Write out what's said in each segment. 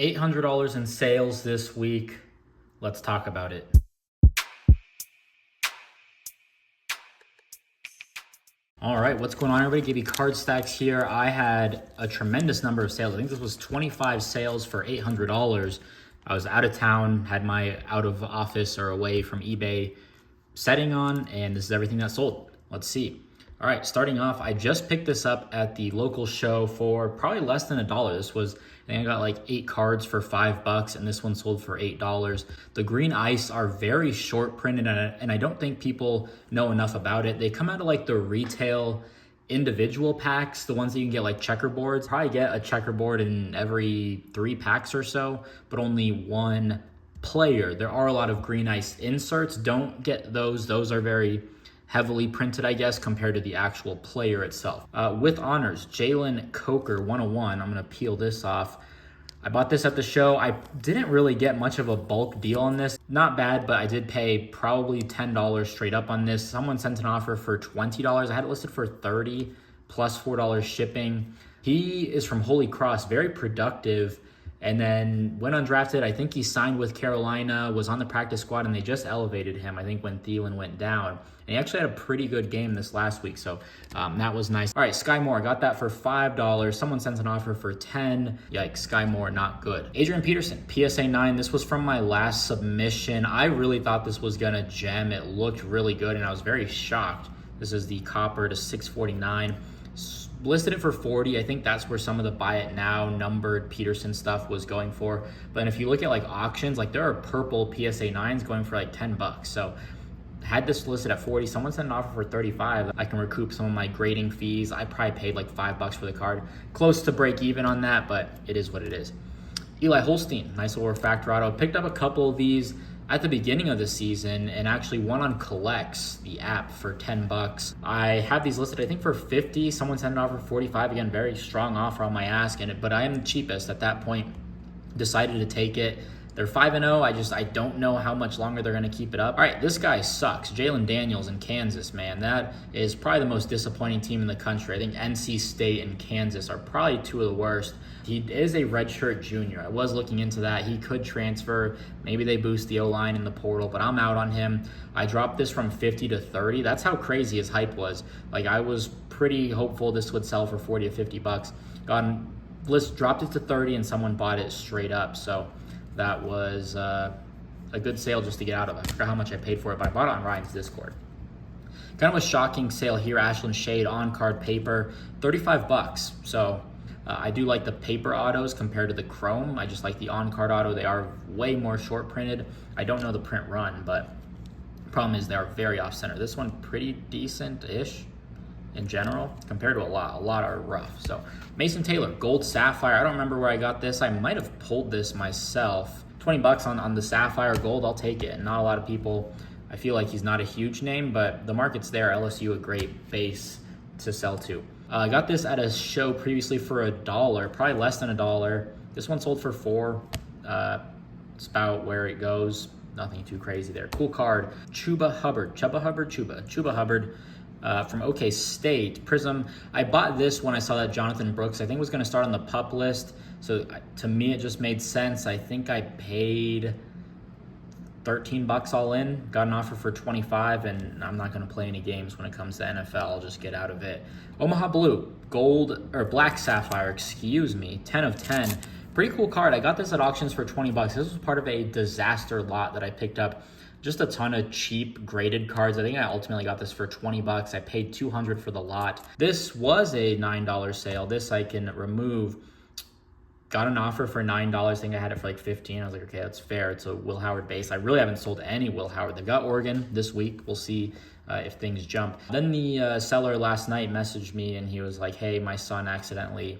$800 in sales this week. Let's talk about it. All right, what's going on, everybody? GB Card Stacks here. I had a tremendous number of sales. I think this was 25 sales for $800. I was out of town, had my out of office or away from eBay setting on, and this is everything that sold. Let's see. All right, starting off, I just picked this up at the local show for probably less than $1. This was, I think I got like 8 cards for $5, and this one sold for $8. The green ice are very short printed, and I don't think people know enough about it. They come out of like the retail individual packs, the ones that you can get like checkerboards. Probably get a checkerboard in every 3 packs or so, but only one player. There are a lot of green ice inserts. Don't get those. Those are very heavily printed, I guess, compared to the actual player itself. With honors, Jalen Coker 101. I'm gonna peel this off. I bought this at the show. I didn't really get much of a bulk deal on this. Not bad, but I did pay probably $10 straight up on this. Someone sent an offer for $20. I had it listed for $30 plus $4 shipping. He is from Holy Cross, very productive, and then went undrafted. I think he signed with Carolina, was on the practice squad, and they just elevated him, I think, when Thielen went down. And he actually had a pretty good game this last week, so that was nice. All right, Sky Moore, I got that for $5. Someone sent an offer for $10. Yikes, Sky Moore, not good. Adrian Peterson, PSA 9. This was from my last submission. I really thought this was gonna gem. It looked really good, and I was very shocked. This is the copper to 649. Listed it for 40. I think that's where some of the buy it now numbered Peterson stuff was going for. But if you look at like auctions, like there are purple PSA 9s going for like $10. So had this listed at 40, someone sent an offer for 35. I can recoup some of my grading fees. I probably paid like $5 for the card. Close to break even on that, but it is what it is. Eli Holstein, nice little refractor auto. Picked up a couple of these at the beginning of the season, and actually one on Collects, the app, for $10. I had these listed, I think, for 50. Someone sent an offer for 45. Again, very strong offer on my ask, but I am the cheapest at that point. Decided to take it. They're 5-0. I don't know how much longer they're going to keep it up. All right, this guy sucks. Jalen Daniels in Kansas, man. That is probably the most disappointing team in the country. I think NC State and Kansas are probably 2 of the worst. He is a redshirt junior. I was looking into that. He could transfer. Maybe they boost the O-line in the portal, but I'm out on him. I dropped this from 50 to 30. That's how crazy his hype was. Like, I was pretty hopeful this would sell for 40 to $50. Dropped it to 30, and someone bought it straight up. So that was a good sale just to get out of. I forgot how much I paid for it, but I bought it on Ryan's Discord. Kind of a shocking sale here. Ashland Shade on card paper, $35. So I do like the paper autos compared to the chrome. I just like the on card auto. They are way more short printed. I don't know the print run, but the problem is they are very off center. This one pretty decent-ish in general compared to a lot are rough. So Mason Taylor, gold sapphire. I don't remember where I got this. I might have pulled this myself. $20 on the sapphire gold, I'll take it. And not a lot of people, I feel like he's not a huge name, but the market's there. LSU, a great base to sell to. I got this at a show previously for $1, probably less than $1. This one sold for $4. It's about where it goes. Nothing too crazy there. Cool card. Chuba Hubbard from OK State. Prism. I bought this when I saw that Jonathan Brooks, I think, was going to start on the PUP list. So to me, it just made sense. I think I paid $13 all in, got an offer for 25, and I'm not going to play any games when it comes to NFL. I'll just get out of it. Omaha Blue, gold, or black sapphire, excuse me, 10 of 10. Pretty cool card. I got this at auctions for $20. This was part of a disaster lot that I picked up. Just a ton of cheap graded cards. I think I ultimately got this for $20. I paid $200 for the lot. This was a $9 sale. This I can remove. Got an offer for $9. I think I had it for like $15. I was like, okay, that's fair. It's a Will Howard base. I really haven't sold any Will Howard. They've got Oregon this week. We'll see if things jump. Then the seller last night messaged me, and he was like, hey, my son accidentally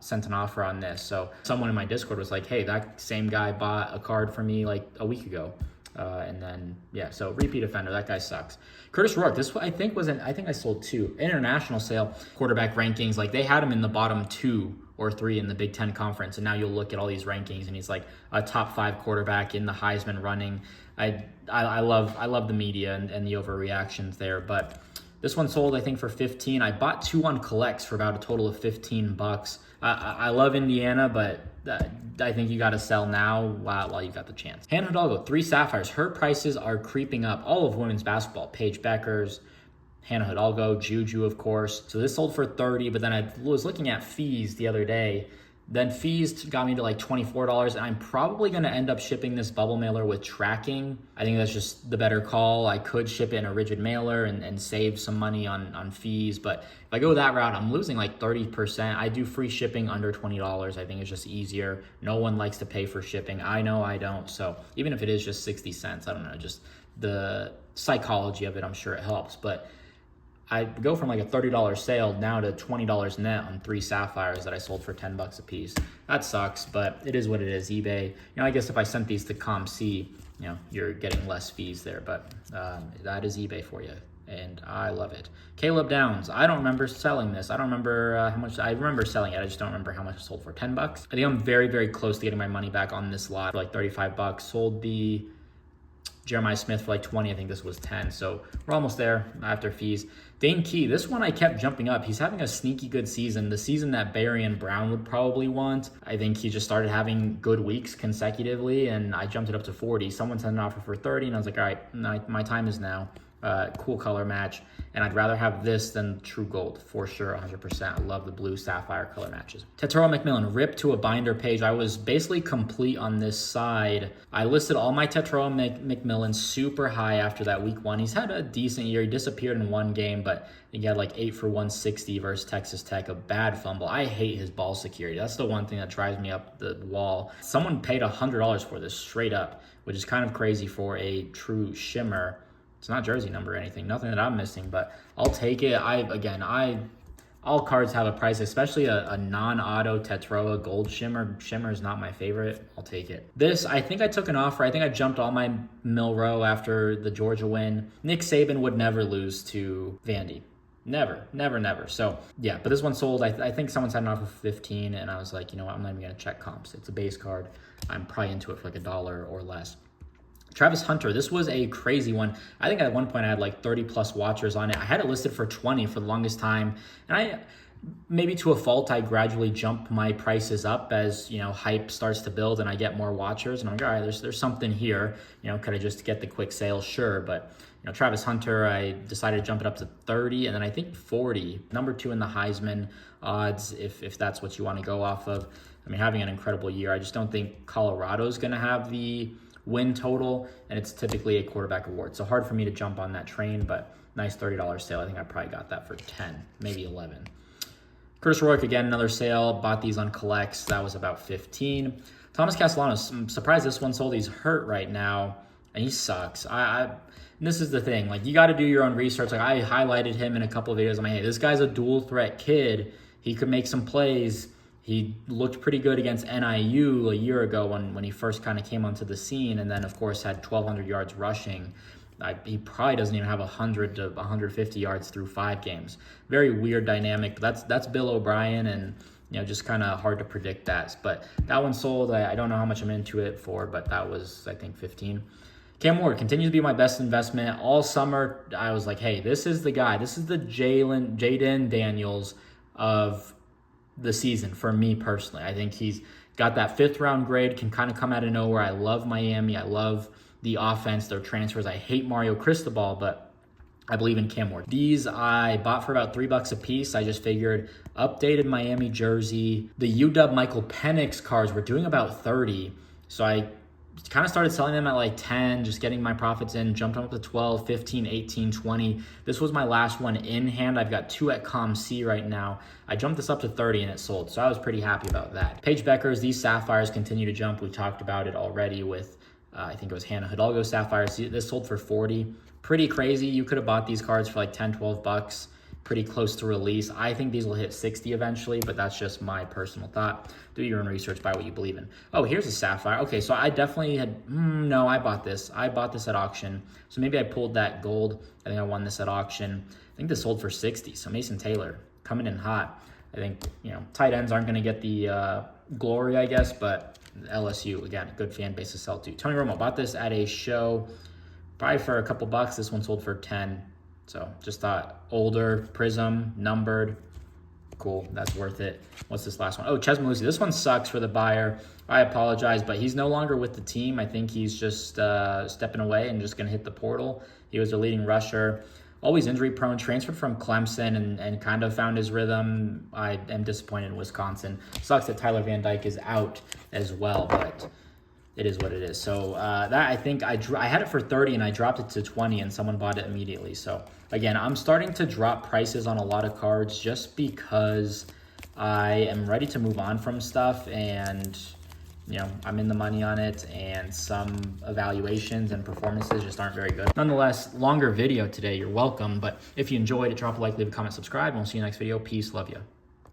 sent an offer on this. So someone in my Discord was like, hey, that same guy bought a card for me like a week ago. And then, yeah, so repeat offender. That guy sucks. Curtis Rourke, this I think I sold 2. International sale, quarterback rankings. Like, they had him in the bottom 2 or 3 in the Big Ten Conference. And now you'll look at all these rankings, and he's like a top 5 quarterback in the Heisman running. I love the media and the overreactions there. But this one sold, I think, for 15. I bought 2 on Collects for about a total of $15. I love Indiana, but I think you got to sell now while you got the chance. Hannah Hidalgo, 3 sapphires. Her prices are creeping up. All of women's basketball. Paige Bueckers, Hannah Hidalgo, Juju, of course. So this sold for $30, but then I was looking at fees the other day. Then fees got me to like $24, and I'm probably going to end up shipping this bubble mailer with tracking. I think that's just the better call. I could ship it in a rigid mailer and save some money on fees, but if I go that route, I'm losing like 30%. I do free shipping under $20. I think it's just easier. No one likes to pay for shipping. I know I don't. So even if it is just 60 cents, I don't know, just the psychology of it, I'm sure it helps. But I go from like a $30 sale now to $20 net on 3 sapphires that I sold for $10 a piece. That sucks, but it is what it is. eBay, I guess if I sent these to ComC, you're getting less fees there, but that is eBay for you, and I love it. Caleb Downs, I don't remember selling this. I don't remember how much. I remember selling it. I just don't remember how much it sold for. $10. I think I'm very, very close to getting my money back on this lot for like $35. Sold the Jeremiah Smith for like 20. I think this was 10. So we're almost there after fees. Dane Key, this one I kept jumping up. He's having a sneaky good season. The season that Barry and Brown would probably want. I think he just started having good weeks consecutively, and I jumped it up to 40. Someone sent an offer for 30, and I was like, all right, my time is now. Cool color match, and I'd rather have this than true gold for sure. 100%. I love the blue sapphire color matches. Tetero McMillan, ripped to a binder page. I was basically complete on this side. I listed all my Tetero McMillan super high after that week 1. He's had a decent year. He disappeared in 1 game, but he had like 8 for 160 versus Texas Tech, a bad fumble. I hate his ball security. That's the one thing that drives me up the wall. Someone paid $100 for this straight up, which is kind of crazy for a true shimmer. It's not jersey number or anything, nothing that I'm missing, but I'll take it. All cards have a price, especially a non-auto Tetroa gold shimmer. Shimmer is not my favorite. I'll take it. This, I think I took an offer. I think I jumped all my Milrow after the Georgia win. Nick Saban would never lose to Vandy. Never. So yeah, but this one sold. I think someone had an offer for 15, and I was like, you know what, I'm not even gonna check comps. It's a base card. I'm probably into it for like $1 or less. Travis Hunter, this was a crazy one. I think at one point I had like 30 plus watchers on it. I had it listed for 20 for the longest time. And maybe to a fault, I gradually jump my prices up as, hype starts to build and I get more watchers. And I'm like, all right, there's something here. Could I just get the quick sale? Sure. But, Travis Hunter, I decided to jump it up to 30 and then I think 40. Number 2 in the Heisman odds, if that's what you want to go off of. I mean, having an incredible year. I just don't think Colorado's going to have the win total, and it's typically a quarterback award. So hard for me to jump on that train, but nice $30 sale. I think I probably got that for 10, maybe 11. Curtis Rourke, again, another sale. Bought these on Collects. That was about 15. Thomas Castellanos, I'm surprised this one sold. He's hurt right now, and he sucks. And this is the thing. Like, you got to do your own research. Like, I highlighted him in a couple of videos. I'm like, hey, this guy's a dual threat kid. He could make some plays. He looked pretty good against NIU a year ago when he first kind of came onto the scene, and then, of course, had 1,200 yards rushing. He probably doesn't even have 100 to 150 yards through 5 games. Very weird dynamic, but that's Bill O'Brien, and just kind of hard to predict that. But that one sold. I don't know how much I'm into it for, but that was, I think, 15. Cam Ward continues to be my best investment. All summer, I was like, hey, this is the guy. This is the Jaden Daniels of the season for me personally. I think he's got that 5th round grade, can kind of come out of nowhere. I love Miami. I love the offense, their transfers. I hate Mario Cristobal, but I believe in Cam Ward. These I bought for about $3 a piece. I just figured updated Miami jersey. The UW Michael Penix cards were doing about 30. So I kind of started selling them at like 10, just getting my profits in, jumped up to 12, 15, 18, 20. This was my last one in hand. I've got 2 at ComC right now. I jumped this up to 30 and it sold, so I was pretty happy about that. Paige Bueckers, these sapphires continue to jump. We talked about it already with, I think it was Hannah Hidalgo sapphires. This sold for 40. Pretty crazy. You could have bought these cards for like 10, 12 bucks. Pretty close to release. I think these will hit 60 eventually, but that's just my personal thought. Do your own research, buy what you believe in. Oh, here's a sapphire. Okay, so I definitely had, no, I bought this. I bought this at auction. So maybe I pulled that gold. I think I won this at auction. I think this sold for 60. So Mason Taylor coming in hot. I think, tight ends aren't going to get the glory, I guess, but LSU, again, good fan base to sell to. Tony Romo bought this at a show, probably for a couple bucks. This one sold for 10. So just thought older, prism, numbered, cool. That's worth it. What's this last one? Oh, Ches Malusi. This one sucks for the buyer. I apologize, but he's no longer with the team. I think he's just stepping away and just going to hit the portal. He was a leading rusher. Always injury prone, transferred from Clemson and kind of found his rhythm. I am disappointed in Wisconsin. Sucks that Tyler Van Dyke is out as well, but it is what it is. So that I think I had it for 30 and I dropped it to 20 and someone bought it immediately. So again, I'm starting to drop prices on a lot of cards just because I am ready to move on from stuff, and you know, I'm in the money on it, and some evaluations and performances just aren't very good. Nonetheless, longer video today, you're welcome. But if you enjoyed it, drop a like, leave a comment, subscribe, and we'll see you next video. Peace, love you.